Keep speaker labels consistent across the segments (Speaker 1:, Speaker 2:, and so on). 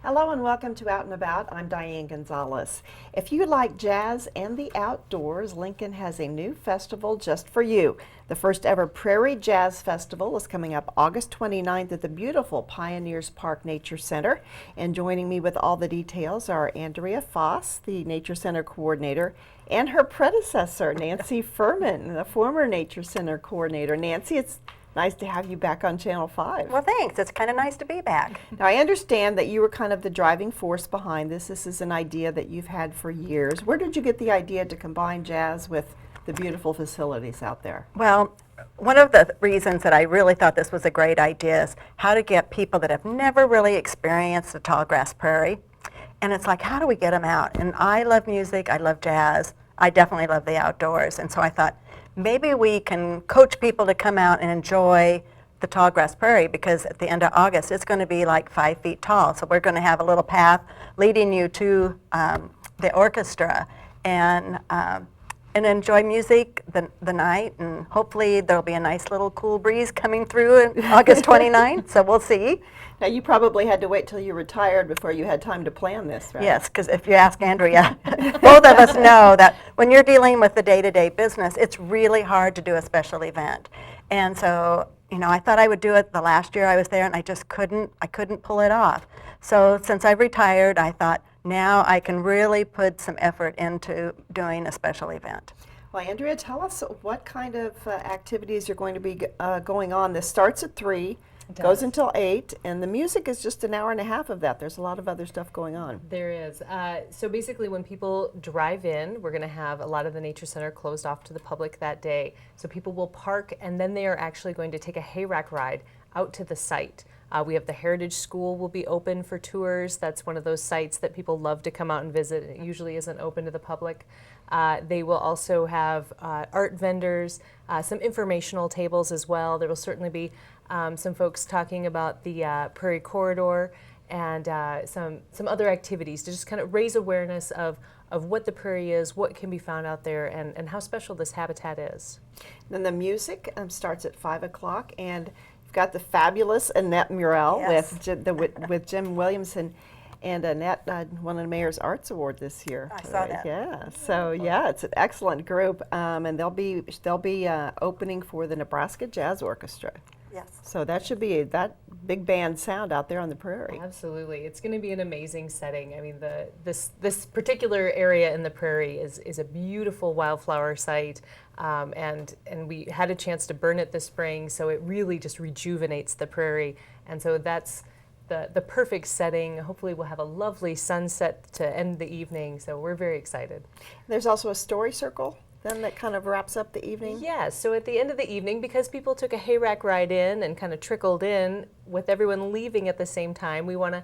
Speaker 1: Hello and welcome to Out and About. I'm Diane Gonzalez. If you like jazz and the outdoors, Lincoln has a new festival just for you. The first ever Prairie Jazz Festival is coming up August 29th at the beautiful Pioneers Park Nature Center. And joining me with all the details are Andrea Foss, the Nature Center coordinator, and her predecessor, Nancy Furman, the former Nature Center coordinator. Nancy, it's nice to have you back on Channel 5.
Speaker 2: Well, thanks. It's kind of nice to be back.
Speaker 1: Now, I understand that you were kind of the driving force behind this. This is an idea that you've had for years. Where did you get the idea to combine jazz with the beautiful facilities out there?
Speaker 2: Well, one of the reasons that I really thought this was a great idea is how to get people that have never really experienced the tall grass prairie. And it's like, how do we get them out? And I love music. I love jazz. I definitely love the outdoors. And so I thought, maybe we can coach people to come out and enjoy the tall grass prairie, because at the end of August it's going to be like 5 feet tall. So we're going to have a little path leading you to the orchestra and enjoy music the night, and hopefully there'll be a nice little cool breeze coming through on August 29th, so we'll see.
Speaker 1: Now, you probably had to wait till you retired before you had time to plan this, right?
Speaker 2: Yes, because if you ask Andrea, both of us know that when you're dealing with the day-to-day business, it's really hard to do a special event. And so, you know, I thought I would do it the last year I was there, and I just couldn't pull it off. So since I've retired, I thought now I can really put some effort into doing a special event.
Speaker 1: Well, Andrea, tell us what kind of activities are going to be going on. This starts at 3, goes until 8, and the music is just an hour and a half of that. There's a lot of other stuff going on.
Speaker 3: There is. So basically when people drive in, we're going to have a lot of the Nature Center closed off to the public that day. So people will park, and then they are actually going to take a hayrack ride out to the site. We have the Heritage School will be open for tours. That's one of those sites that people love to come out and visit. It usually isn't open to the public. They will also have art vendors, some informational tables as well. There will certainly be some folks talking about the Prairie Corridor and some other activities to just kind of raise awareness of what the prairie is, what can be found out there, and how special this habitat is.
Speaker 1: Then the music starts at 5 o'clock, and you've got the fabulous Annette Murrell
Speaker 2: Yes.
Speaker 1: with Jim Williamson. And Annette won a Mayor's Arts Award this year.
Speaker 2: I saw that.
Speaker 1: Yeah, so yeah, it's an excellent group, and they'll be opening for the Nebraska Jazz Orchestra.
Speaker 2: Yes.
Speaker 1: So that should be that big band sound out there on the prairie.
Speaker 3: Absolutely, it's going to be an amazing setting. I mean, this particular area in the prairie is a beautiful wildflower site, and we had a chance to burn it this spring, so it really just rejuvenates the prairie, and so that's the perfect setting. Hopefully we'll have a lovely sunset to end the evening, so we're very excited.
Speaker 1: There's also a story circle then that kind of wraps up the evening.
Speaker 3: Yeah, so at the end of the evening, because people took a hayrack ride in and kind of trickled in with everyone leaving at the same time, we want to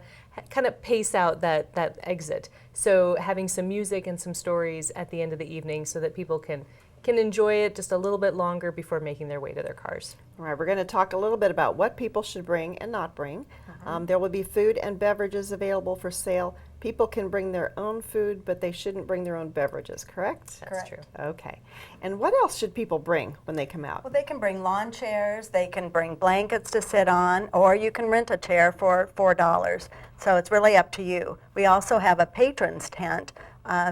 Speaker 3: kind of pace out that exit. So having some music and some stories at the end of the evening so that people can enjoy it just a little bit longer before making their way to their cars.
Speaker 1: All right, we're going to talk a little bit about what people should bring and not bring. There will be food and beverages available for sale. People can bring their own food, but they shouldn't bring their own beverages, correct?
Speaker 3: That's
Speaker 2: Correct.
Speaker 3: true.
Speaker 1: Okay. And what else should people bring when they come out?
Speaker 2: Well, they can bring lawn chairs, they can bring blankets to sit on, or you can rent a chair for $4. So it's really up to you. We also have a patrons tent.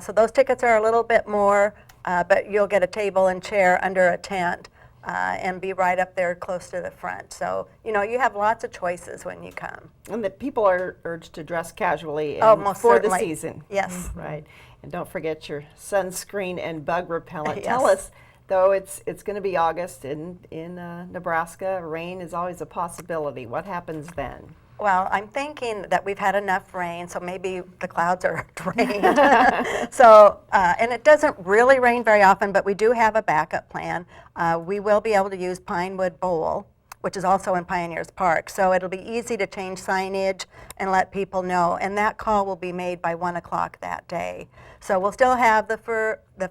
Speaker 2: So those tickets are a little bit more, but you'll get a table and chair under a tent and be right up there close to the front. So, you know, you have lots of choices when you come.
Speaker 1: And that people are urged to dress casually
Speaker 2: Oh, most
Speaker 1: for
Speaker 2: certainly.
Speaker 1: the season.
Speaker 2: Yes.
Speaker 1: Right. And don't forget your sunscreen and bug repellent.
Speaker 2: Yes.
Speaker 1: Tell us, though, it's going to be August in Nebraska. Rain is always a possibility. What happens then?
Speaker 2: Well, I'm thinking that we've had enough rain, so maybe the clouds are drained. So, and it doesn't really rain very often, but we do have a backup plan. We will be able to use Pinewood Bowl, which is also in Pioneers Park. So it'll be easy to change signage and let people know. And that call will be made by 1 o'clock that day. So we'll still have the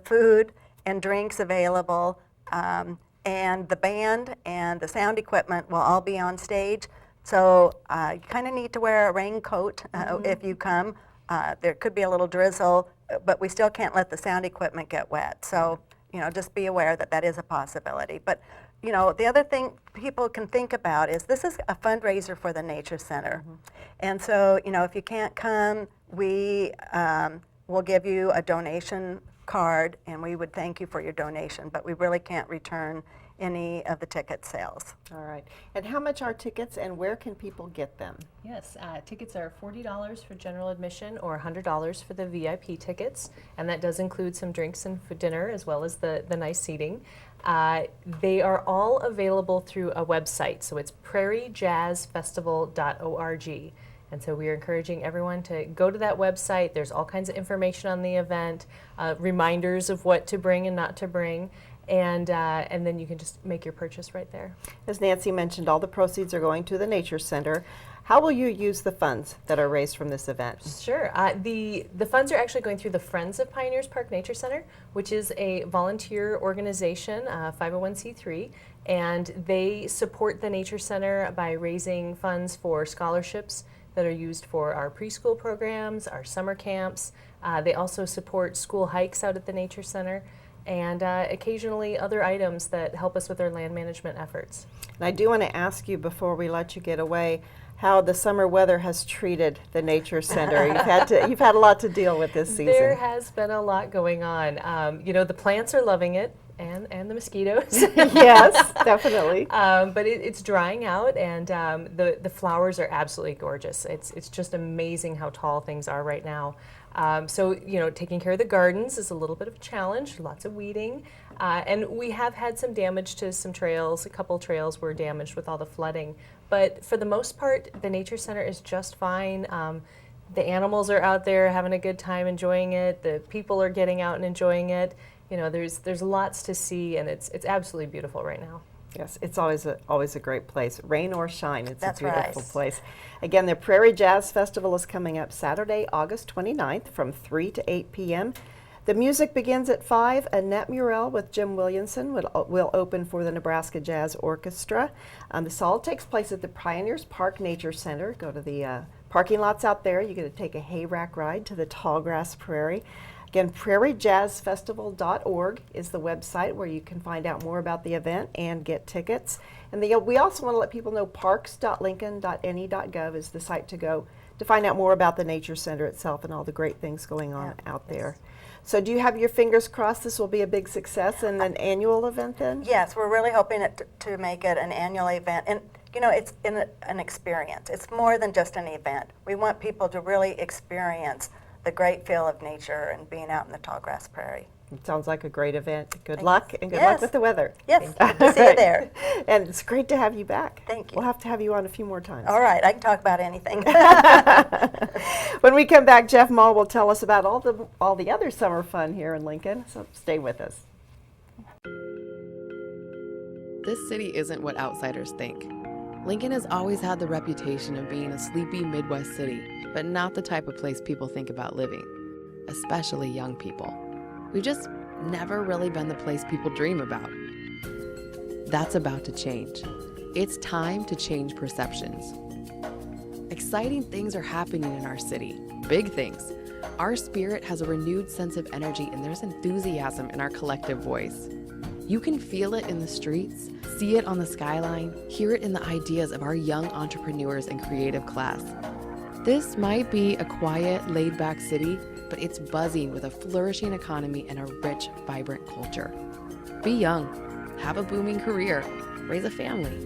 Speaker 2: food and drinks available, and the band and the sound equipment will all be on stage. So you kind of need to wear a raincoat if you come. There could be a little drizzle, but we still can't let the sound equipment get wet. So, just be aware that that is a possibility. But, the other thing people can think about is this is a fundraiser for the Nature Center. And so, if you can't come, we will give you a donation card, and we would thank you for your donation, but we really can't return any of the ticket sales.
Speaker 1: All right. And how much are tickets, and where can people get them?
Speaker 3: Yes, tickets are $40 for general admission or $100 for the VIP tickets, and that does include some drinks and for dinner as well as the nice seating. They are all available through a website, so it's prairiejazzfestival.org. And so we are encouraging everyone to go to that website. There's all kinds of information on the event, reminders of what to bring and not to bring. And then you can just make your purchase right there.
Speaker 1: As Nancy mentioned, all the proceeds are going to the Nature Center. How will you use the funds that are raised from this event?
Speaker 3: Sure. The funds are actually going through the Friends of Pioneers Park Nature Center, which is a volunteer organization, 501c3, and they support the Nature Center by raising funds for scholarships that are used for our preschool programs, our summer camps. They also support school hikes out at the Nature Center, and occasionally other items that help us with our land management efforts.
Speaker 1: And I do want to ask you before we let you get away how the summer weather has treated the Nature Center. You've had a lot to deal with this season.
Speaker 3: There has been a lot going on. The plants are loving it, and the mosquitoes.
Speaker 1: Yes, definitely.
Speaker 3: But it's drying out, and the flowers are absolutely gorgeous. It's just amazing how tall things are right now. So taking care of the gardens is a little bit of a challenge, lots of weeding. And we have had some damage to some trails. A couple trails were damaged with all the flooding. But for the most part, the Nature Center is just fine. The animals are out there having a good time enjoying it. The people are getting out and enjoying it. There's lots to see, and it's absolutely beautiful right now.
Speaker 1: Yes, it's always a great place. Rain or shine, it's
Speaker 2: That's
Speaker 1: a beautiful
Speaker 2: right.
Speaker 1: place. Again, the Prairie Jazz Festival is coming up Saturday, August 29th from 3 to 8 p.m. The music begins at 5. Annette Murrell with Jim Williamson will open for the Nebraska Jazz Orchestra. This all takes place at the Pioneers Park Nature Center. Go to the parking lots out there. You're going to take a hay rack ride to the Tallgrass Prairie. Again, prairiejazzfestival.org is the website where you can find out more about the event and get tickets. And we also want to let people know parks.lincoln.ne.gov is the site to go to find out more about the Nature Center itself and all the great things going on out there. So do you have your fingers crossed this will be a big success and an annual event then?
Speaker 2: Yes, we're really hoping to make it an annual event. And, it's an experience. It's more than just an event. We want people to really experience the great feel of nature and being out in the Tallgrass Prairie.
Speaker 1: It sounds like a great event. Good
Speaker 2: Thanks.
Speaker 1: luck, and good
Speaker 2: Yes.
Speaker 1: luck with the weather.
Speaker 2: Yes, good to see you there.
Speaker 1: And it's great to have you back.
Speaker 2: Thank you.
Speaker 1: We'll have to have you on a few more times.
Speaker 2: All right, I can talk about anything.
Speaker 1: When we come back, Jeff Mull will tell us about all the other summer fun here in Lincoln, so stay with us.
Speaker 4: This city isn't what outsiders think. Lincoln has always had the reputation of being a sleepy Midwest city, but not the type of place people think about living, especially young people. We've just never really been the place people dream about. That's about to change. It's time to change perceptions. Exciting things are happening in our city, big things. Our spirit has a renewed sense of energy, and there's enthusiasm in our collective voice. You can feel it in the streets, see it on the skyline, hear it in the ideas of our young entrepreneurs and creative class. This might be a quiet, laid-back city, but it's buzzing with a flourishing economy and a rich, vibrant culture. Be young, have a booming career, raise a family.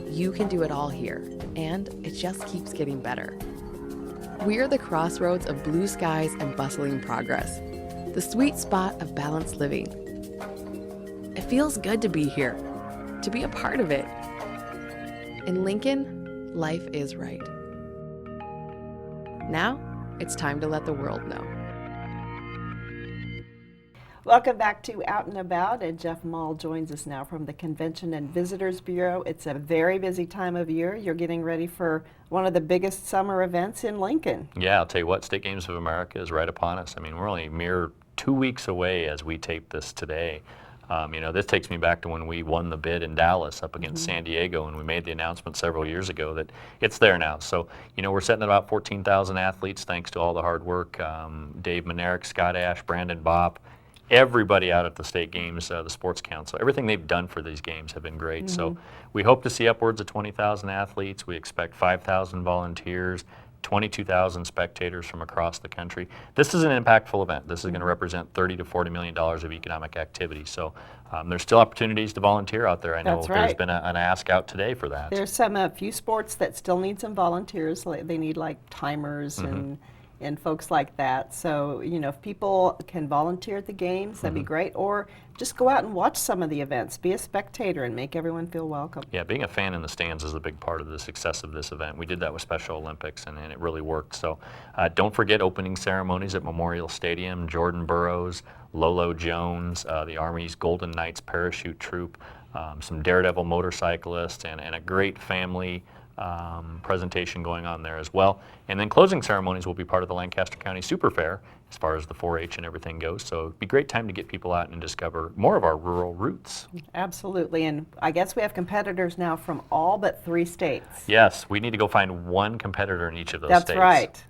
Speaker 4: You can do it all here, and it just keeps getting better. We're the crossroads of blue skies and bustling progress, the sweet spot of balanced living. It feels good to be here, to be a part of it. In Lincoln, life is right. Now, it's time to let the world know.
Speaker 1: Welcome back to Out and About, and Jeff Mull joins us now from the Convention and Visitors Bureau. It's a very busy time of year. You're getting ready for one of the biggest summer events in Lincoln.
Speaker 5: Yeah, I'll tell you what, State Games of America is right upon us. I mean, we're only a mere 2 weeks away as we tape this today. This takes me back to when we won the bid in Dallas up against San Diego, and we made the announcement several years ago that it's there now. So, we're sitting at about 14,000 athletes thanks to all the hard work. Dave Manerick, Scott Ash, Brandon Bopp, everybody out at the state games, the Sports Council, everything they've done for these games have been great. So we hope to see upwards of 20,000 athletes. We expect 5,000 volunteers, 22,000 spectators from across the country. This is an impactful event. This is going to represent $30 to $40 million of economic activity. So there's still opportunities to volunteer out there. I know
Speaker 1: That's
Speaker 5: there's
Speaker 1: right.
Speaker 5: been an ask out today for that.
Speaker 1: There's a few sports that still need some volunteers. They need like timers and folks like that. So, if people can volunteer at the games, that'd be great. Or just go out and watch some of the events. Be a spectator and make everyone feel welcome.
Speaker 5: Yeah, being a fan in the stands is a big part of the success of this event. We did that with Special Olympics, and it really worked. So don't forget opening ceremonies at Memorial Stadium. Jordan Burroughs, Lolo Jones, the Army's Golden Knights parachute troop, some daredevil motorcyclists, and a great family presentation going on there as well. And then closing ceremonies will be part of the Lancaster County Super Fair as far as the 4-H and everything goes. So it'd be a great time to get people out and discover more of our rural roots.
Speaker 1: Absolutely. And I guess we have competitors now from all but 3 states.
Speaker 5: Yes, we need to go find one competitor in each of those
Speaker 1: That's
Speaker 5: states.
Speaker 1: right.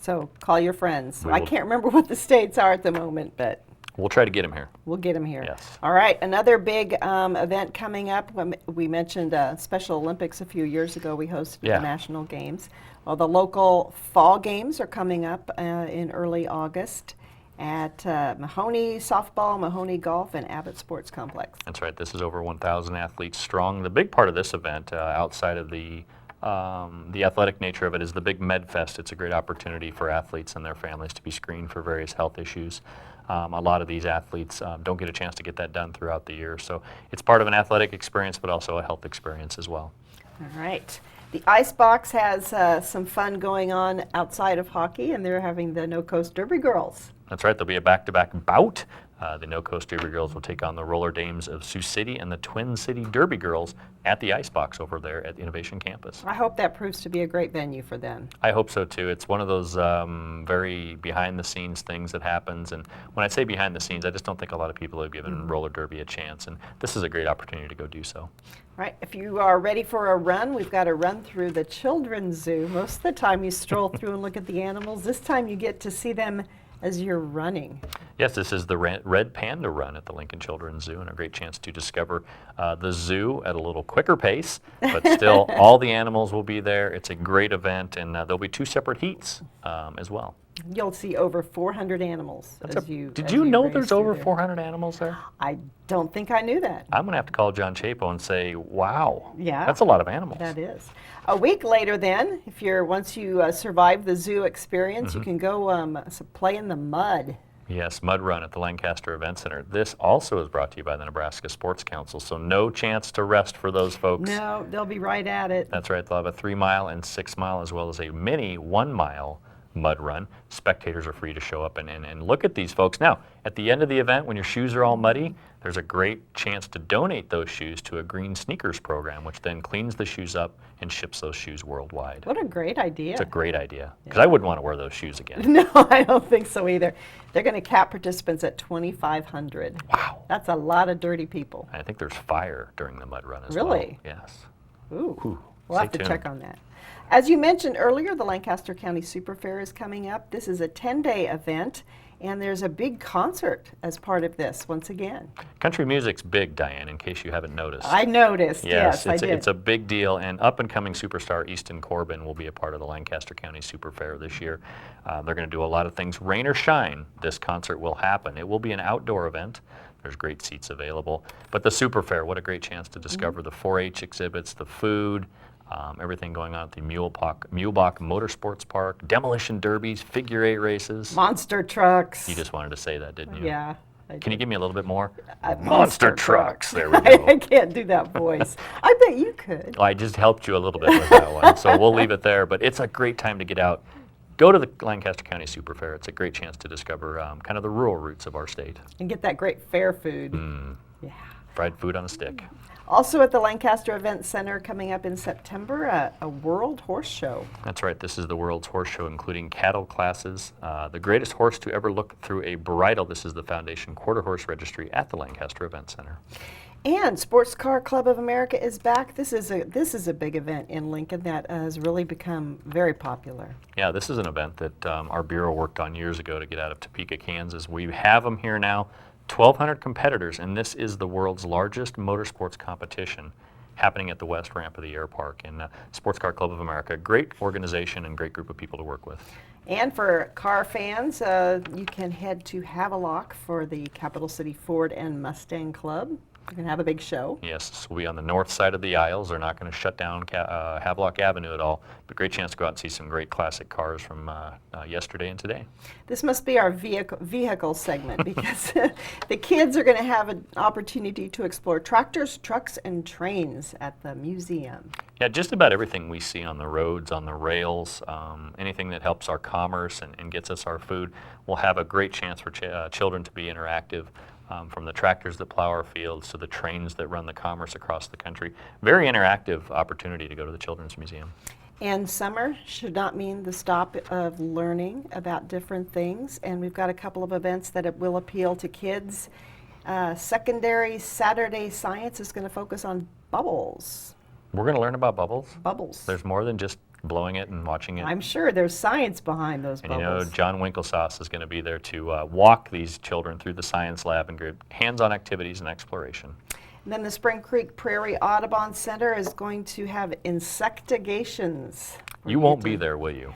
Speaker 1: So call your friends.
Speaker 5: We
Speaker 1: I
Speaker 5: will-
Speaker 1: can't remember what the states are at the moment, but
Speaker 5: We'll try to get them here.
Speaker 1: we'll get them here.
Speaker 5: Yes.
Speaker 1: All right, another big event coming up. We mentioned Special Olympics a few years ago. We hosted
Speaker 5: Yeah.
Speaker 1: the National Games. Well, the local fall games are coming up in early August at Mahoney Softball, Mahoney Golf, and Abbott Sports Complex.
Speaker 5: That's right. This is over 1,000 athletes strong. The big part of this event, outside of the athletic nature of it, is the big Med Fest. It's a great opportunity for athletes and their families to be screened for various health issues. A lot of these athletes don't get a chance to get that done throughout the year. So it's part of an athletic experience, but also a health experience as well.
Speaker 1: All right. The Icebox has some fun going on outside of hockey, and they're having the No Coast Derby Girls.
Speaker 5: That's right. There'll be a back-to-back bout. The No Coast Derby Girls will take on the Roller Dames of Sioux City and the Twin City Derby Girls at the Icebox over there at the Innovation Campus.
Speaker 1: I hope that proves to be a great venue for them.
Speaker 5: I hope so too. It's one of those very behind-the-scenes things that happens. And when I say behind the scenes, I just don't think a lot of people have given roller derby a chance. And this is a great opportunity to go do so.
Speaker 1: All right, if you are ready for a run, we've got a run through the Children's Zoo. Most of the time you stroll through and look at the animals. This time you get to see them as you're running.
Speaker 5: Yes, this is the Red Panda Run at the Lincoln Children's Zoo, and a great chance to discover the zoo at a little quicker pace, but still all the animals will be there. It's a great event, and there'll be 2 separate heats as well.
Speaker 1: You'll see over 400 animals
Speaker 5: That's
Speaker 1: as you
Speaker 5: Did
Speaker 1: as
Speaker 5: you know
Speaker 1: race
Speaker 5: there's
Speaker 1: through
Speaker 5: over
Speaker 1: there.
Speaker 5: 400 animals there?
Speaker 1: I don't think I knew that.
Speaker 5: I'm going to have to call John Chapo and say, wow,
Speaker 1: Yeah.
Speaker 5: that's a lot of animals.
Speaker 1: That is. A week later then, once you survive the zoo experience, you can go play in the mud.
Speaker 5: Yes, Mud Run at the Lancaster Event Center. This also is brought to you by the Nebraska Sports Council, so no chance to rest for those folks.
Speaker 1: No, they'll be right at it.
Speaker 5: That's right. They'll have a 3-mile and 6-mile, as well as a mini 1-mile mud run. Spectators are free to show up and look at these folks. Now, at the end of the event, when your shoes are all muddy, there's a great chance to donate those shoes to a Green Sneakers program, which then cleans the shoes up and ships those shoes worldwide.
Speaker 1: What a great idea.
Speaker 5: It's a great idea, because I wouldn't want to wear those shoes again.
Speaker 1: No, I don't think so either. They're going to cap participants at 2,500.
Speaker 5: Wow.
Speaker 1: That's a lot of dirty people.
Speaker 5: I think there's fire during the mud run as well.
Speaker 1: Really?
Speaker 5: Yes.
Speaker 1: Ooh. We'll have
Speaker 5: Stay
Speaker 1: to check
Speaker 5: tuned.
Speaker 1: on that. As you mentioned earlier, the Lancaster County Super Fair is coming up. This is a 10-day event, and there's a big concert as part of this once again.
Speaker 5: Country music's big, Diane, in case you haven't noticed.
Speaker 1: I noticed, yes, I did.
Speaker 5: It's a big deal, and up-and-coming superstar Easton Corbin will be a part of the Lancaster County Super Fair this year. They're going to do a lot of things. Rain or shine, this concert will happen. It will be an outdoor event. There's great seats available. But the Super Fair, what a great chance to discover the 4-H exhibits, the food, everything going on at the Mulebach Motorsports Park, demolition derbies, figure 8 races.
Speaker 1: Monster trucks.
Speaker 5: You just wanted to say that, didn't you?
Speaker 1: Yeah. I
Speaker 5: Can you
Speaker 1: did.
Speaker 5: give me a little bit more?
Speaker 1: Monster
Speaker 5: trucks. There we
Speaker 1: I
Speaker 5: go.
Speaker 1: can't do that voice. I bet you could.
Speaker 5: Well, I just helped you a little bit with that one, so we'll leave it there. But it's a great time to get out. Go to the Lancaster County Super Fair. It's a great chance to discover kind of the rural roots of our state.
Speaker 1: And get that great fair food. Yeah.
Speaker 5: Fried food on a stick.
Speaker 1: Also at the Lancaster Event Center coming up in September, a World Horse Show.
Speaker 5: That's right. This is the World's Horse Show, including cattle classes. The greatest horse to ever look through a bridle. This is the Foundation Quarter Horse Registry at the Lancaster Event Center.
Speaker 1: And Sports Car Club of America is back. This is a big event in Lincoln that has really become very popular.
Speaker 5: Yeah, this is an event that our Bureau worked on years ago to get out of Topeka, Kansas. We have them here now. 1,200 competitors, and this is the world's largest motorsports competition happening at the West Ramp of the Air Park in Sports Car Club of America. Great organization and great group of people to work with.
Speaker 1: And for car fans, you can head to Havelock for the Capital City Ford and Mustang Club. You can have a big show.
Speaker 5: Yes, this will be on the north side of the aisles. They're not going to shut down Havelock Avenue at all, but great chance to go out and see some great classic cars from yesterday and today.
Speaker 1: This must be our vehicle segment because the kids are going to have an opportunity to explore tractors, trucks, and trains at the museum.
Speaker 5: Yeah, just about everything we see on the roads, on the rails, anything that helps our commerce and gets us our food, will have a great chance for children to be interactive. From the tractors that plow our fields to the trains that run the commerce across the country. Very interactive opportunity to go to the Children's Museum.
Speaker 1: And summer should not mean the stop of learning about different things. And we've got a couple of events that it will appeal to kids. Secondary Saturday Science is going to focus on bubbles.
Speaker 5: We're going to learn about bubbles.
Speaker 1: Bubbles.
Speaker 5: There's more than just blowing it and watching it.
Speaker 1: I'm sure there's science behind those
Speaker 5: And
Speaker 1: bubbles.
Speaker 5: you know, John Winklesauce is going to be there to walk these children through the science lab and give hands-on activities and exploration.
Speaker 1: And then the Spring Creek Prairie Audubon Center is going to have insectigations.
Speaker 5: You won't be there, will you?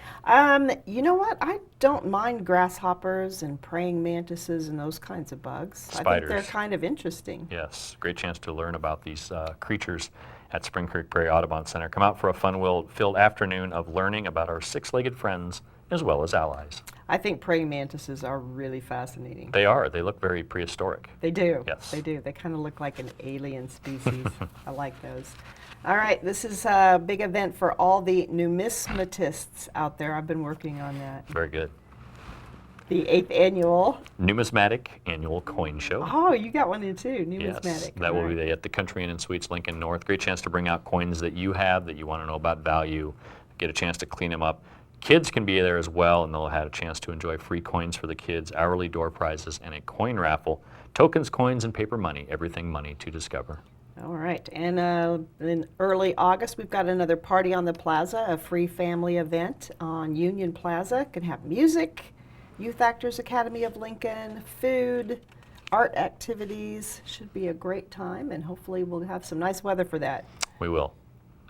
Speaker 1: You know what? I don't mind grasshoppers and praying mantises and those kinds of bugs. I think
Speaker 5: Spiders.
Speaker 1: they're kind of interesting.
Speaker 5: Yes, great chance to learn about these creatures at Spring Creek Prairie Audubon Center. Come out for a fun-filled afternoon of learning about our six-legged friends as well as allies.
Speaker 1: I think praying mantises are really fascinating.
Speaker 5: They are. They look very prehistoric.
Speaker 1: They do.
Speaker 5: Yes.
Speaker 1: They do. They kind of look like an alien species. I like those. All right, this is a big event for all the numismatists out there. I've been working on that.
Speaker 5: Very good.
Speaker 1: The 8th annual.
Speaker 5: Numismatic Annual Coin Show.
Speaker 1: Oh, you got one in too, numismatic.
Speaker 5: Yes, that will be at the Country Inn and Suites Lincoln North. Great chance to bring out coins that you have that you want to know about value, get a chance to clean them up. Kids can be there as well, and they'll have a chance to enjoy free coins for the kids, hourly door prizes, and a coin raffle. Tokens, coins, and paper money. Everything money to discover.
Speaker 1: All right, and in early August, we've got another Party on the Plaza, a free family event on Union Plaza. Can have music, Youth Actors Academy of Lincoln, food, art activities. Should be a great time, and hopefully we'll have some nice weather for that.
Speaker 5: We will.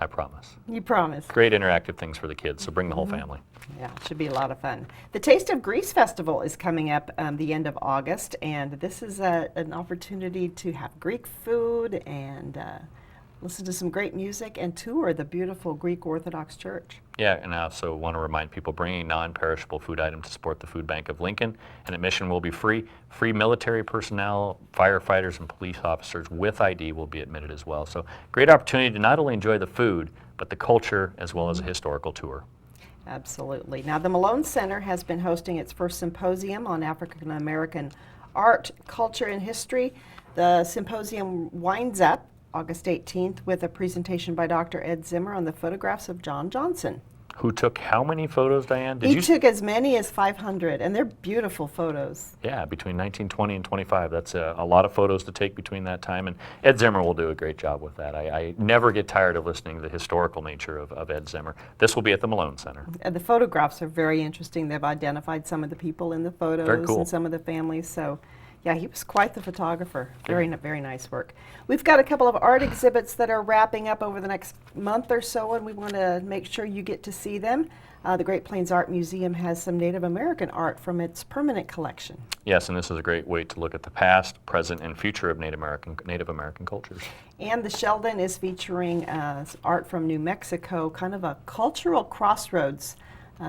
Speaker 5: I promise.
Speaker 1: You promise.
Speaker 5: Great interactive things for the kids, so bring the whole family.
Speaker 1: Yeah, it should be a lot of fun. The Taste of Greece Festival is coming up the end of August, and this is an opportunity to have Greek food and listen to some great music and tour the beautiful Greek Orthodox Church.
Speaker 5: Yeah, and I also want to remind people bringing non-perishable food items to support the Food Bank of Lincoln. And admission will be free. Free military personnel, firefighters, and police officers with ID will be admitted as well. So great opportunity to not only enjoy the food, but the culture as well as a historical tour.
Speaker 1: Absolutely. Now, the Malone Center has been hosting its first symposium on African American art, culture, and history. The symposium winds up August 18th with a presentation by Dr. Ed Zimmer on the photographs of John Johnson.
Speaker 5: Who took how many photos, Diane?
Speaker 1: He took as many as 500, and they're beautiful photos.
Speaker 5: Yeah, between 1920 and 25. That's a lot of photos to take between that time, and Ed Zimmer will do a great job with that. I never get tired of listening to the historical nature of Ed Zimmer. This will be at the Malone Center.
Speaker 1: And the photographs are very interesting. They've identified some of the people in the photos
Speaker 5: Very cool.
Speaker 1: and some of the families. So, yeah, he was quite the photographer. Very nice work. We've got a couple of art exhibits that are wrapping up over the next month or so, and we want to make sure you get to see them. The Great Plains Art Museum has some Native American art from its permanent collection.
Speaker 5: Yes, and this is a great way to look at the past, present, and future of Native American cultures.
Speaker 1: And the Sheldon is featuring art from New Mexico, kind of a cultural crossroads.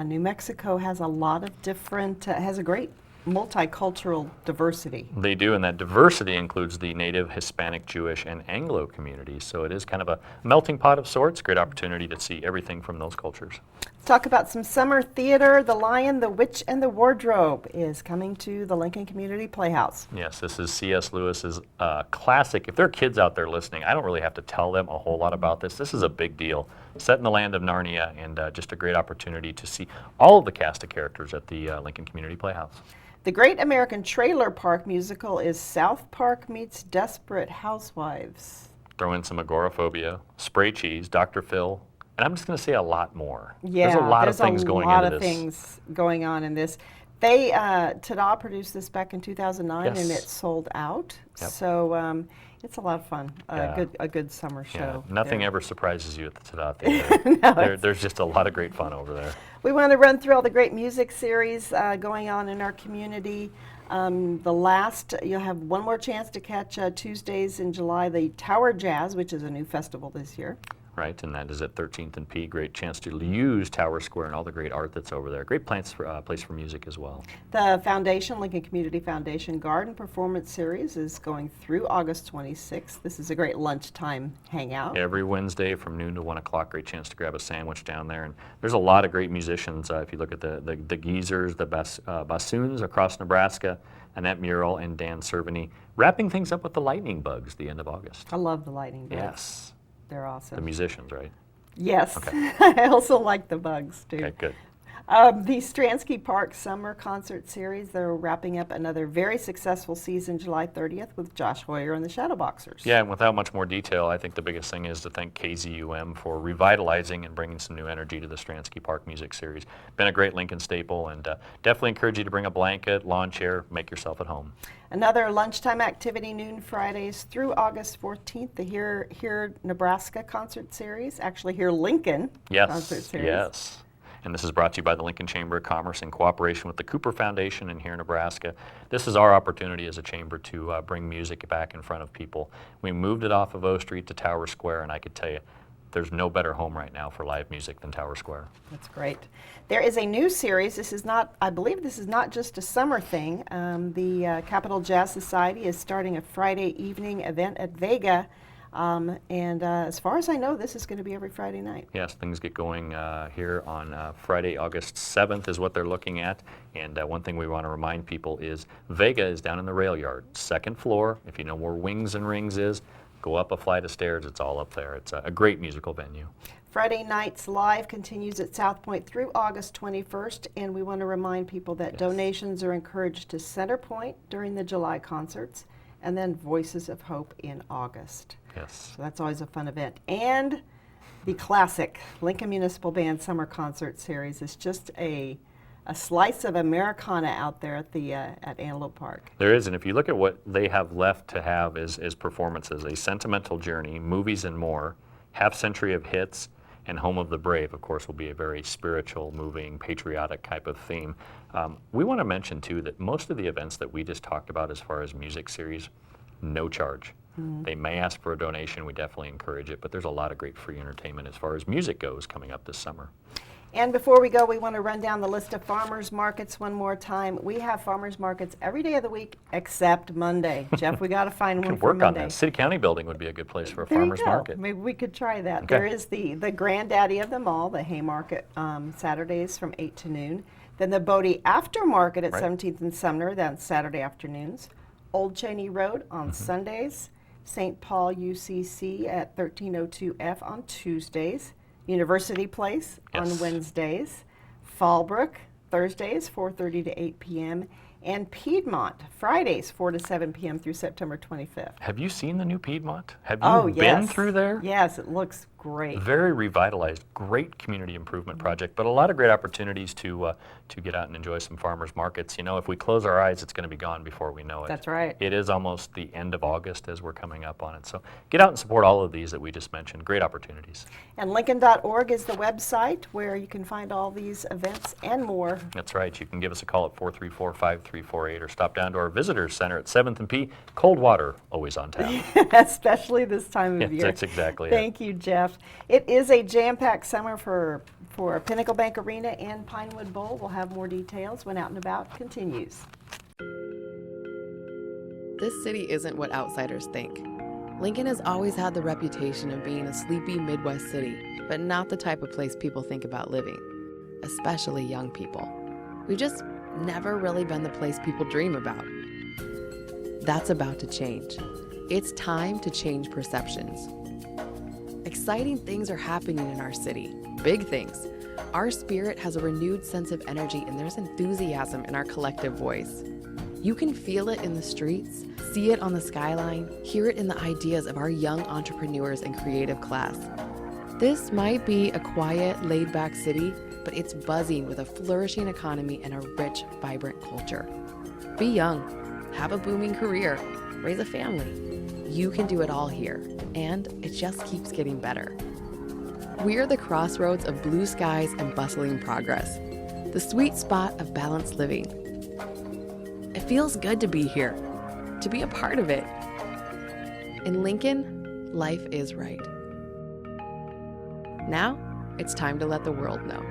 Speaker 1: New Mexico has a lot of different, has a great multicultural diversity.
Speaker 5: They do, and that diversity includes the Native, Hispanic, Jewish, and Anglo communities. So it is kind of a melting pot of sorts. Great opportunity to see everything from those cultures.
Speaker 1: Let's talk about some summer theater. The Lion, the Witch, and the Wardrobe is coming to the Lincoln Community Playhouse.
Speaker 5: Yes, this is C.S. Lewis's classic. If there are kids out there listening, I don't really have to tell them a whole lot about this. This is a big deal. Set in the land of Narnia, and just a great opportunity to see all of the cast of characters at the Lincoln Community Playhouse.
Speaker 1: The Great American Trailer Park musical is South Park meets Desperate Housewives.
Speaker 5: Throw in some agoraphobia, spray cheese, Dr. Phil, and I'm just going to say a lot more.
Speaker 1: Yeah,
Speaker 5: there's a lot of things going into this.
Speaker 1: things going on in this. They Tada produced this back in 2009, and
Speaker 5: Yes.
Speaker 1: it sold out.
Speaker 5: Yep.
Speaker 1: So it's a lot of fun.
Speaker 5: Yeah.
Speaker 1: A good summer show.
Speaker 5: Nothing
Speaker 1: there.
Speaker 5: ever surprises you at the Tada Theater. There's just a lot of great fun over there.
Speaker 1: We want to run through all the great music series going on in our community. You'll have one more chance to catch Tuesdays in July, the Tower Jazz, which is a new festival this year.
Speaker 5: Right, and that is at 13th and P. Great chance to use Tower Square and all the great art that's over there. Great place for music as well.
Speaker 1: The Foundation, Lincoln Community Foundation Garden Performance Series is going through August 26th. This is a great lunchtime hangout.
Speaker 5: Every Wednesday from noon to 1 o'clock, great chance to grab a sandwich down there. And there's a lot of great musicians. If you look at the Geezers, the bassoons across Nebraska, Annette Murrell and Dan Cerveny, wrapping things up with the Lightning Bugs the end of August.
Speaker 1: I love the Lightning Bugs.
Speaker 5: Yes,
Speaker 1: They're awesome.
Speaker 5: the musicians, right?
Speaker 1: Yes.
Speaker 5: Okay.
Speaker 1: I also like the Bugs, too.
Speaker 5: Okay, good.
Speaker 1: The Stransky Park Summer Concert Series, they're wrapping up another very successful season July 30th with Josh Hoyer and the Shadowboxers.
Speaker 5: Yeah, and without much more detail, I think the biggest thing is to thank KZUM for revitalizing and bringing some new energy to the Stransky Park Music Series. Been a great Lincoln staple, and definitely encourage you to bring a blanket, lawn chair, make yourself at home.
Speaker 1: Another lunchtime activity, noon Fridays through August 14th, the Here Nebraska Concert Series, actually Here Lincoln Concert Series.
Speaker 5: Yes. And this is brought to you by the Lincoln Chamber of Commerce in cooperation with the Cooper Foundation and Here Nebraska. This is our opportunity as a chamber to bring music back in front of people. We moved it off of O Street to Tower Square, and I could tell you, there's no better home right now for live music than Tower Square.
Speaker 1: That's great. There is a new series. I believe this is not just a summer thing. The Capital Jazz Society is starting a Friday evening event at Vega. As far as I know, this is going to be every Friday night.
Speaker 5: Yes, things get going here on Friday, August 7th is what they're looking at. And one thing we want to remind people is Vega is down in the rail yard, second floor. If you know where Wings and Rings is, go up a flight of stairs. It's all up there. It's a great musical venue.
Speaker 1: Friday Nights Live continues at South Point through August 21st, and we want to remind people that donations are encouraged to Center Point during the July concerts, and then Voices of Hope in August.
Speaker 5: Yes.
Speaker 1: So that's always a fun event. And the classic Lincoln Municipal Band Summer Concert Series is just a slice of Americana out there at Antelope Park.
Speaker 5: There is, and if you look at what they have left to have as performances, A Sentimental Journey, Movies and More, Half Century of Hits, and Home of the Brave, of course, will be a very spiritual, moving, patriotic type of theme. We want to mention, too, that most of the events that we just talked about as far as music series, no charge. They may ask for a donation. We definitely encourage it, but there's a lot of great free entertainment as far as music goes coming up this summer.
Speaker 1: And before we go, we want to run down the list of farmers markets one more time. We have farmers markets every day of the week except Monday. Jeff, we got to find one
Speaker 5: Could
Speaker 1: for
Speaker 5: work on
Speaker 1: Monday.
Speaker 5: that. City County Building would be a good place for a
Speaker 1: There you
Speaker 5: farmer's
Speaker 1: go.
Speaker 5: market.
Speaker 1: Maybe we could try that.
Speaker 5: Okay.
Speaker 1: There is the granddaddy of them all, the Haymarket, Saturdays from 8 to noon. Then the Bodie Aftermarket at
Speaker 5: Right.
Speaker 1: 17th and Sumner, that's Saturday afternoons. Old Cheney Road on Sundays. St. Paul UCC at 1302F on Tuesdays. University Place on
Speaker 5: Yes.
Speaker 1: Wednesdays. Fallbrook, Thursdays, 4:30 to 8 p.m. And Piedmont, Fridays, 4 to 7 p.m. through September 25th.
Speaker 5: Have you seen the new Piedmont? Have you
Speaker 1: Oh,
Speaker 5: been
Speaker 1: yes.
Speaker 5: through there?
Speaker 1: Yes, it looks great.
Speaker 5: Very revitalized, great community improvement project, but a lot of great opportunities to get out and enjoy some farmers markets. You know, if we close our eyes, it's going to be gone before we know it.
Speaker 1: That's right.
Speaker 5: It is almost the end of August as we're coming up on it. So get out and support all of these that we just mentioned. Great opportunities.
Speaker 1: And Lincoln.org is the website where you can find all these events and more.
Speaker 5: That's right. You can give us a call at 434-5348 or stop down to our Visitors Center at 7th and P. Cold water, always on tap.
Speaker 1: Especially this time of
Speaker 5: Yes,
Speaker 1: year.
Speaker 5: that's exactly it.
Speaker 1: Thank you, Jeff. It is a jam-packed summer for Pinnacle Bank Arena and Pinewood Bowl. We'll have more details when Out and About continues.
Speaker 4: This city isn't what outsiders think. Lincoln has always had the reputation of being a sleepy Midwest city, but not the type of place people think about living, especially young people. We've just never really been the place people dream about. That's about to change. It's time to change perceptions. Exciting things are happening in our city, big things. Our spirit has a renewed sense of energy, and there's enthusiasm in our collective voice. You can feel it in the streets, see it on the skyline, hear it in the ideas of our young entrepreneurs and creative class. This might be a quiet, laid-back city, but it's buzzing with a flourishing economy and a rich, vibrant culture. Be young, have a booming career, raise a family. You can do it all here, and it just keeps getting better. We're the crossroads of blue skies and bustling progress, the sweet spot of balanced living. It feels good to be here, to be a part of it. In Lincoln, life is right. Now, it's time to let the world know.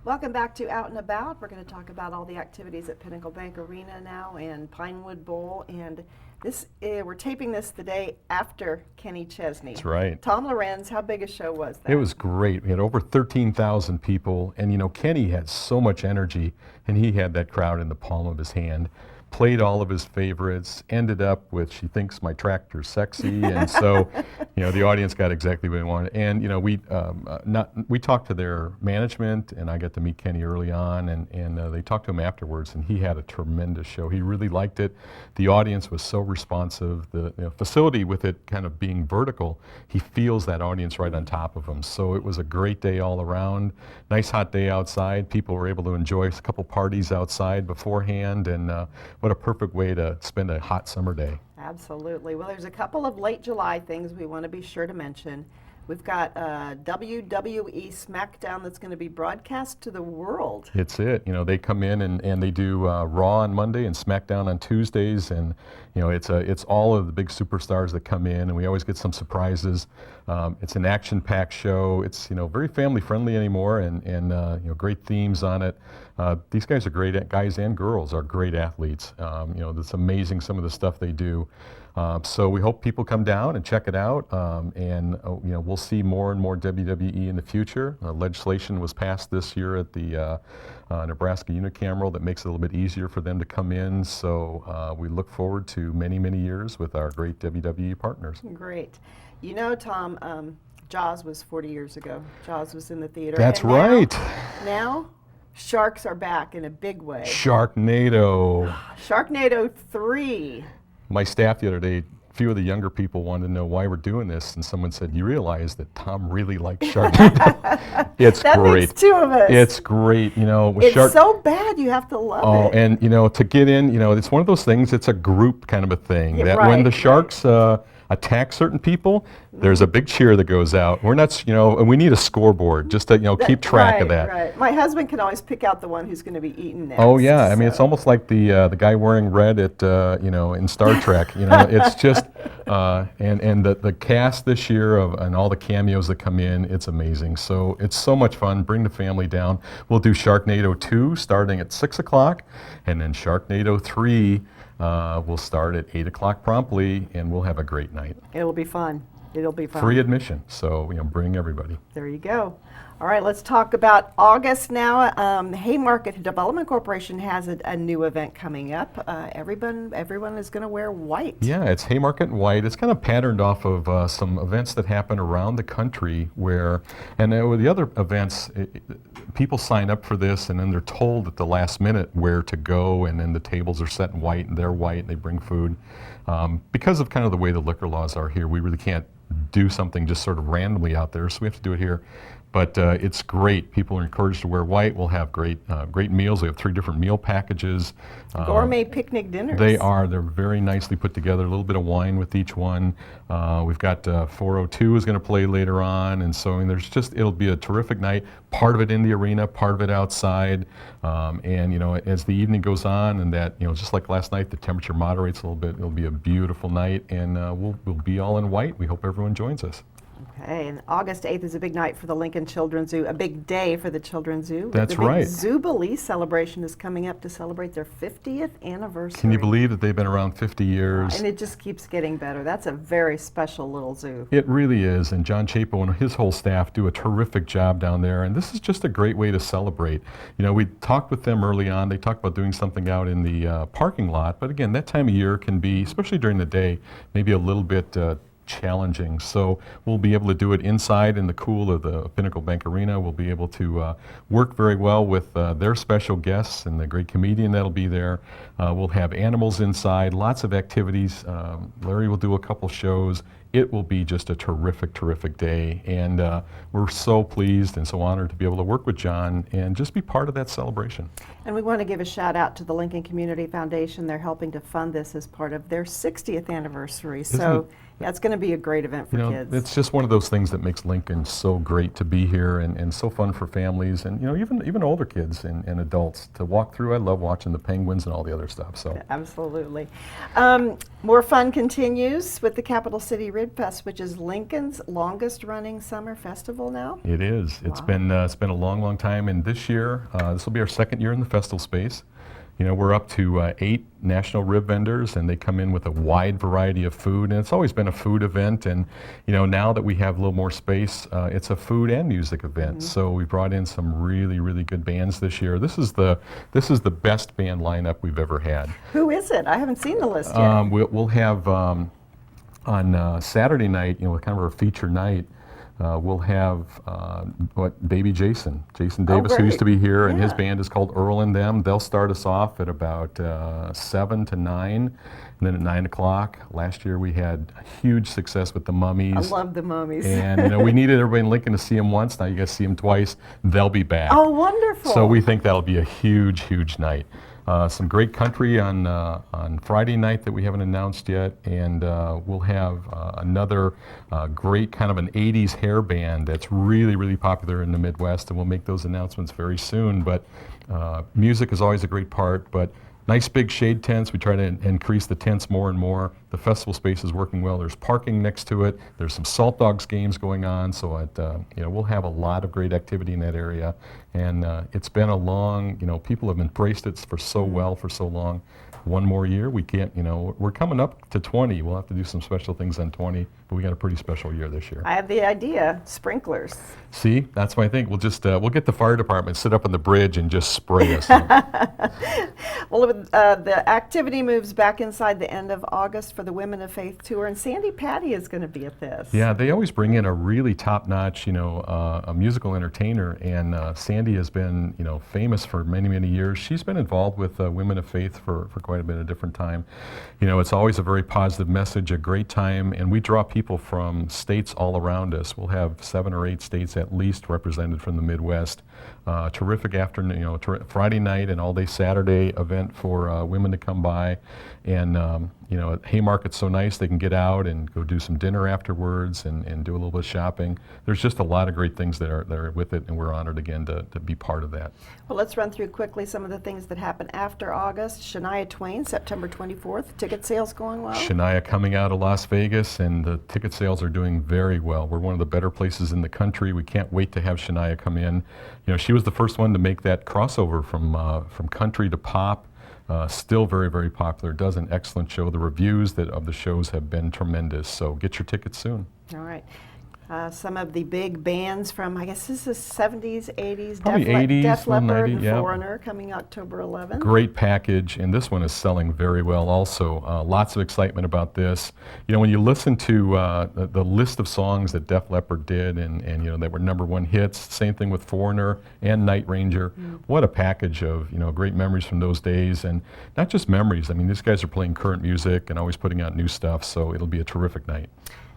Speaker 1: Welcome back to Out and About. We're going to talk about all the activities at Pinnacle Bank Arena now and Pinewood Bowl. And this we're taping this the day after Kenny Chesney.
Speaker 6: That's right.
Speaker 1: Tom Lorenz, how big a show was that?
Speaker 6: It was great. We had over 13,000 people, and you know, Kenny had so much energy, and he had that crowd in the palm of his hand. Played all of his favorites, ended up with "She Thinks My Tractor's Sexy," and so, you know, the audience got exactly what they wanted. And you know, we talked to their management, and I got to meet Kenny early on, and they talked to him afterwards, and he had a tremendous show. He really liked it. The audience was so responsive. The facility, with it kind of being vertical, he feels that audience right on top of him. So it was a great day all around. Nice hot day outside. People were able to enjoy a couple parties outside beforehand, and what a perfect way to spend a hot summer day.
Speaker 1: Absolutely. Well, there's a couple of late July things we want to be sure to mention. We've got WWE SmackDown that's going to be broadcast to the world.
Speaker 6: It's it. You know, they come in and they do Raw on Monday and SmackDown on Tuesdays, and you know, it's all of the big superstars that come in, and we always get some surprises. It's an action-packed show. It's, you know, very family-friendly anymore, and you know, great themes on it. These guys are great. Guys and girls are great athletes. You know, it's amazing some of the stuff they do. So we hope people come down and check it out, and you know, we'll see more and more WWE in the future. Legislation was passed this year at the Nebraska unicameral that makes it a little bit easier for them to come in. So we look forward to many, many years with our great WWE partners.
Speaker 1: Great. You know, Tom, Jaws was 40 years ago. Jaws was in the theater.
Speaker 6: That's
Speaker 1: and
Speaker 6: right.
Speaker 1: Now, sharks are back in a big way.
Speaker 6: Sharknado.
Speaker 1: Sharknado 3.
Speaker 6: My staff the other day, a few of the younger people wanted to know why we're doing this, and someone said, "You realize that Tom really likes Sharknado." It's
Speaker 1: That
Speaker 6: great.
Speaker 1: makes two of us.
Speaker 6: It's great, you know. With
Speaker 1: It's so bad you have to love it.
Speaker 6: and you know, to get in, you know, it's one of those things. It's a group kind of a thing.
Speaker 1: Yeah,
Speaker 6: that
Speaker 1: right,
Speaker 6: when the
Speaker 1: right.
Speaker 6: sharks attack certain people, there's a big cheer that goes out. We're not, you know, and we need a scoreboard just to, you know, keep track of that.
Speaker 1: Right. My husband can always pick out the one who's going to be eaten next.
Speaker 6: Oh yeah, I mean,
Speaker 1: so.
Speaker 6: it's almost like the guy wearing red at you know, in Star Trek. You know, it's just and the cast this year and all the cameos that come in, it's amazing. So it's so much fun. Bring the family down. We'll do Sharknado 2 starting at 6 o'clock, and then Sharknado 3 will start at 8 o'clock promptly, and we'll have a great night.
Speaker 1: It'll be fun. It'll be fun.
Speaker 6: Free admission, so you know, bring everybody.
Speaker 1: There you go. All right, let's talk about August now. Haymarket Development Corporation has a new event coming up. Everyone is going to wear white.
Speaker 6: Yeah, it's Haymarket in white. It's kind of patterned off of some events that happen around the country where, and with the other events, people sign up for this and then they're told at the last minute where to go, and then the tables are set in white and they're white and they bring food. Because of kind of the way the liquor laws are here, we really can't do something just sort of randomly out there, so we have to do it here. But it's great. People are encouraged to wear white. We'll have great meals. We have 3 different meal packages.
Speaker 1: Gourmet picnic dinners.
Speaker 6: They're very nicely put together, a little bit of wine with each one. We've got 402 is going to play later on, and so I mean, it'll be a terrific night. Part of it in the arena, part of it outside. And you know, as the evening goes on, and that, you know, just like last night, the temperature moderates a little bit. It'll be a beautiful night, and we'll be all in white. We hope everyone joins us.
Speaker 1: Okay, and August 8th is a big night for the Lincoln Children's Zoo, a big day for the Children's Zoo.
Speaker 6: That's
Speaker 1: the big
Speaker 6: right.
Speaker 1: Zubilee celebration is coming up to celebrate their 50th anniversary.
Speaker 6: Can you believe that they've been around 50 years?
Speaker 1: And it just keeps getting better. That's a very special little zoo.
Speaker 6: It really is, and John Chapo and his whole staff do a terrific job down there, and this is just a great way to celebrate. You know, we talked with them early on. They talked about doing something out in the parking lot, but again, that time of year can be, especially during the day, maybe a little bit challenging. So we'll be able to do it inside in the cool of the Pinnacle Bank Arena. We'll be able to work very well with their special guests and the great comedian that'll be there. We'll have animals inside, lots of activities. Larry will do a couple shows. It will be just a terrific, terrific day, and we're so pleased and so honored to be able to work with John and just be part of that celebration.
Speaker 1: And we want to give a shout out to the Lincoln Community Foundation. They're helping to fund this as part of their 60th anniversary. So yeah, it's going to be a great event for kids.
Speaker 6: It's just one of those things that makes Lincoln so great to be here and so fun for families and even older kids and adults to walk through. I love watching the penguins and all the other stuff. So
Speaker 1: Absolutely. More fun continues with the Capital City Rib Fest, which is Lincoln's longest running summer festival now.
Speaker 6: it is. It's been a long, long time, and this year this will be our second year in the festival space. We're up to 8 national rib vendors, and they come in with a wide variety of food. And it's always been a food event, and now that we have a little more space, it's a food and music event. So we brought in some really, really good bands this year. This is the best band lineup we've ever had.
Speaker 1: Who is it? I haven't seen the list yet.
Speaker 6: We'll have on Saturday night, kind of our feature night. We'll have Baby Jason Davis, who used to be here, and his band is called Earl and Them. They'll start us off at about 7 to 9, and then at 9 o'clock. Last year we had huge success with the Mummies.
Speaker 1: I love the Mummies.
Speaker 6: And we needed everybody in Lincoln to see them once. Now you guys see them twice. They'll be back.
Speaker 1: Oh, wonderful.
Speaker 6: So we think that'll be a huge, huge night. Some great country on Friday night that we haven't announced yet, and we'll have another great kind of an 80s hair band that's really, really popular in the Midwest, and we'll make those announcements very soon. But music is always a great part, but nice big shade tents. We try to increase the tents more and more. The festival space is working well. There's parking next to it. There's some Salt Dogs games going on, so we'll have a lot of great activity in that area. And it's been a long, people have embraced it for so well for so long. One more year, we can't, we're coming up to 20. We'll have to do some special things on 20, but we got a pretty special year this year.
Speaker 1: I have the idea, sprinklers.
Speaker 6: See, that's what I think. We'll just, we'll get the fire department, sit up on the bridge and just spray us.
Speaker 1: Well, the activity moves back inside the end of August for the Women of Faith Tour, and Sandy Patty is going to be at this.
Speaker 6: Yeah, they always bring in a really top-notch, a musical entertainer, and Sandy has been, famous for many, many years. She's been involved with Women of Faith for quite a bit of different time. It's always a very positive message, a great time, and we draw people from states all around us. We'll have 7 or 8 states at least represented from the Midwest. Terrific afternoon, Friday night and all-day Saturday event for women to come by, and Haymarket's so nice they can get out and go do some dinner afterwards and do a little bit of shopping. There's just a lot of great things that are with it, and we're honored again to be part of that.
Speaker 1: Well, let's run through quickly some of the things that happen after August. Shania Twain, September 24th. Ticket sales going well?
Speaker 6: Shania coming out of Las Vegas, and the ticket sales are doing very well. We're one of the better places in the country. We can't wait to have Shania come in. She was the first one to make that crossover from country to pop. Still very, very popular. Does an excellent show. The reviews of the shows have been tremendous. So get your tickets soon.
Speaker 1: All right. Some of the big bands from, I guess this is 70s, 80s.
Speaker 6: Probably 80s,
Speaker 1: Def Leppard
Speaker 6: 90,
Speaker 1: and
Speaker 6: yeah.
Speaker 1: Foreigner coming October 11th.
Speaker 6: Great package, and this one is selling very well also. Lots of excitement about this. When you listen to the list of songs that Def Leppard did and that were #1 hits, same thing with Foreigner and Night Ranger. What a package of, great memories from those days, and not just memories. I mean, these guys are playing current music and always putting out new stuff, so it'll be a terrific night.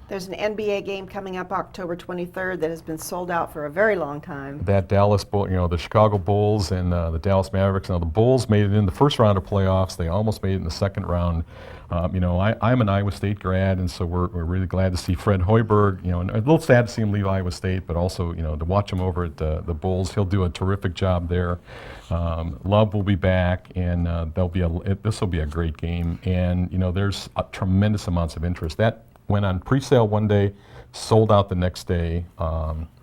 Speaker 1: There's an NBA game coming up October 23rd that has been sold out for a very long time.
Speaker 6: That Dallas Bull, the Chicago Bulls and the Dallas Mavericks. Now the Bulls made it in the first round of playoffs. They almost made it in the second round. I'm an Iowa State grad, and so we're really glad to see Fred Hoiberg. And a little sad to see him leave Iowa State, but also to watch him over at the Bulls. He'll do a terrific job there. Love will be back, and this will be a great game. And there's tremendous amounts of interest. That went on pre-sale one day, sold out the next day.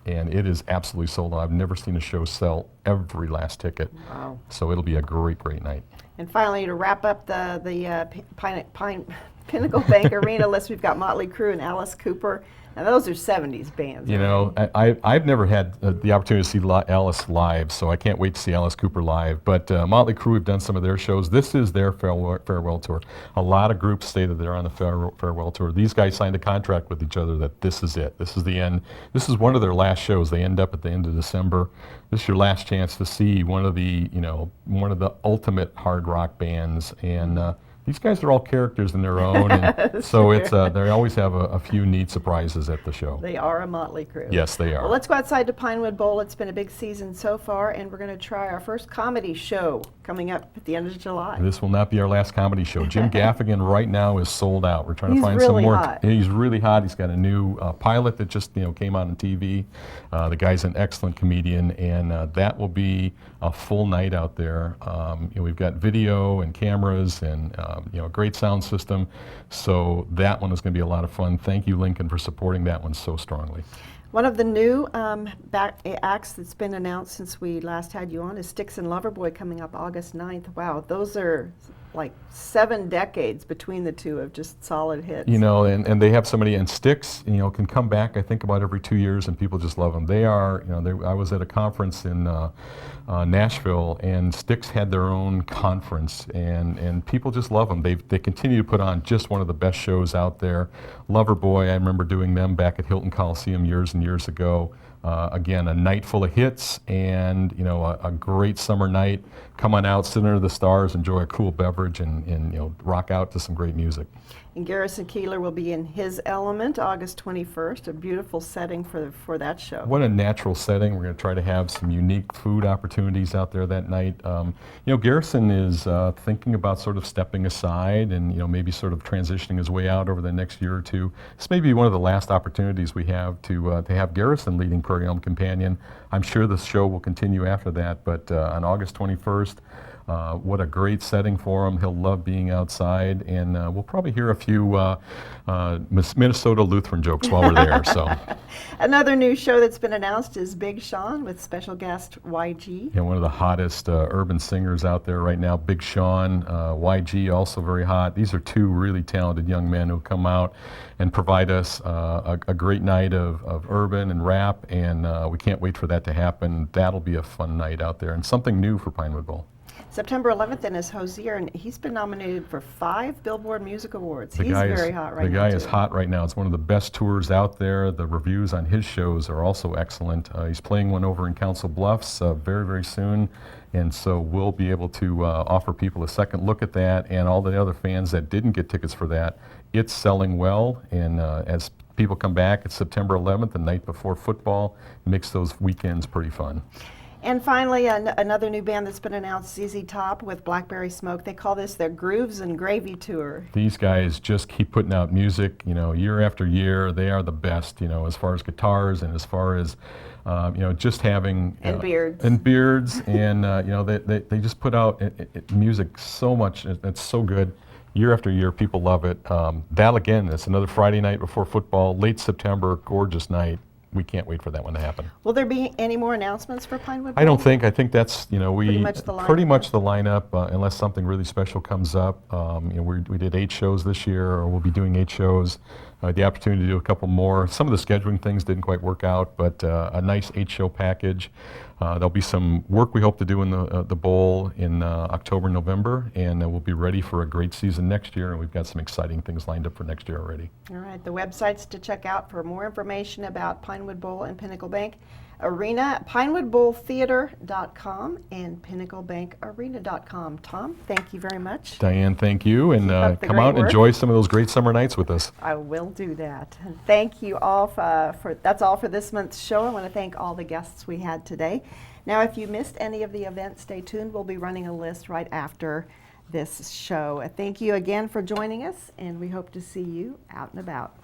Speaker 6: and it is absolutely sold out. I've never seen a show sell every last ticket.
Speaker 1: Wow.
Speaker 6: So it'll be a great night.
Speaker 1: And finally, to wrap up the Pinnacle Bank Arena list, we've got Motley Crue and Alice Cooper. Now those are 70s bands.
Speaker 6: You know, I've never had the opportunity to see Alice live, so I can't wait to see Alice Cooper live. But Motley Crue have done some of their shows. This is their farewell tour. A lot of groups say that they're on the farewell tour. These guys signed a contract with each other that this is it. This is the end. This is one of their last shows. They end up at the end of December. This is your last chance to see one of the ultimate hard rock bands. And these guys are all characters in their own, and so it's they always have a few neat surprises at the show.
Speaker 1: They are a Motley Crue.
Speaker 6: Yes, they are.
Speaker 1: Well, let's go outside to Pinewood Bowl. It's been a big season so far, and we're going to try our first comedy show coming up at the end of July.
Speaker 6: This will not be our last comedy show. Jim Gaffigan right now is sold out. We're trying to
Speaker 1: He's
Speaker 6: find
Speaker 1: really
Speaker 6: some more.
Speaker 1: hot.
Speaker 6: He's really hot. He's got a new pilot that just came out on TV. The guy's an excellent comedian, and that will be a full night out there. We've got video and cameras and a great sound system. So that one is going to be a lot of fun. Thank you, Lincoln, for supporting that one so strongly.
Speaker 1: One of the new acts that's been announced since we last had you on is Styx and Loverboy coming up August 9th. Wow, those are like 7 decades between the two of just solid hits.
Speaker 6: And they have so many, and Styx, can come back, I think, about every 2 years, and people just love them. They are, I was at a conference in Nashville, and Styx had their own conference, and people just love them. They continue to put on just one of the best shows out there. Loverboy, I remember doing them back at Hilton Coliseum years and years ago. Again, a night full of hits, and a great summer night. Come on out, sit under the stars, enjoy a cool beverage, and rock out to some great music.
Speaker 1: And Garrison Keillor will be in his element August 21st, a beautiful setting for that show.
Speaker 6: What a natural setting. We're going to try to have some unique food opportunities out there that night. Garrison is thinking about sort of stepping aside and maybe sort of transitioning his way out over the next year or two. This may be one of the last opportunities we have to have Garrison leading Prairie Home Companion. I'm sure the show will continue after that, but on August 21st, what a great setting for him. He'll love being outside, and we'll probably hear a few Minnesota Lutheran jokes while we're there. So,
Speaker 1: another new show that's been announced is Big Sean with special guest YG.
Speaker 6: one of the hottest urban singers out there right now, Big Sean. YG, also very hot. These are two really talented young men who come out and provide us a great night of urban and rap, and we can't wait for that to happen. That'll be a fun night out there, and something new for Pinewood Bowl.
Speaker 1: September 11th then is Hosier, and he's been nominated for 5 Billboard Music Awards.
Speaker 6: The
Speaker 1: He's
Speaker 6: guy
Speaker 1: very
Speaker 6: is,
Speaker 1: hot right
Speaker 6: the
Speaker 1: now.
Speaker 6: guy is hot right now. It's one of the best tours out there. The reviews on his shows are also excellent. He's playing one over in Council Bluffs very soon, and so we'll be able to offer people a second look at that, and all the other fans that didn't get tickets for that. It's selling well, and as people come back, it's September 11th, the night before football. It makes those weekends pretty fun.
Speaker 1: And finally, another new band that's been announced, ZZ Top with Blackberry Smoke. They call this their Grooves and Gravy Tour.
Speaker 6: These guys just keep putting out music, year after year. They are the best, as far as guitars and as far as, just having...
Speaker 1: And beards.
Speaker 6: And beards, and, they just put out music so much. It's so good. Year after year, people love it. That, again, it's another Friday night before football, late September, gorgeous night. We can't wait for that one to happen.
Speaker 1: Will there be any more announcements for Pinewood Bowl?
Speaker 6: I don't think. I think that's,
Speaker 1: Pretty much the lineup.
Speaker 6: pretty much the lineup, unless something really special comes up. We did 8 shows this year, or we'll be doing 8 shows. The opportunity to do a couple more. Some of the scheduling things didn't quite work out, but a nice 8-show package. There'll be some work we hope to do in the bowl in October, November, and we'll be ready for a great season next year, and we've got some exciting things lined up for next year already.
Speaker 1: All right, the websites to check out for more information about Pinewood Bowl and Pinnacle Bank Arena, pinewoodbowltheater.com and pinnaclebankarena.com. Tom, thank you very much.
Speaker 6: Diane, thank you, and
Speaker 1: up the
Speaker 6: come
Speaker 1: great
Speaker 6: out and
Speaker 1: work.
Speaker 6: enjoy some of those great summer nights with us.
Speaker 1: I will do that. And thank you all that's all for this month's show. I want to thank all the guests we had today. Now, if you missed any of the events, stay tuned. We'll be running a list right after this show. Thank you again for joining us, and we hope to see you out and about.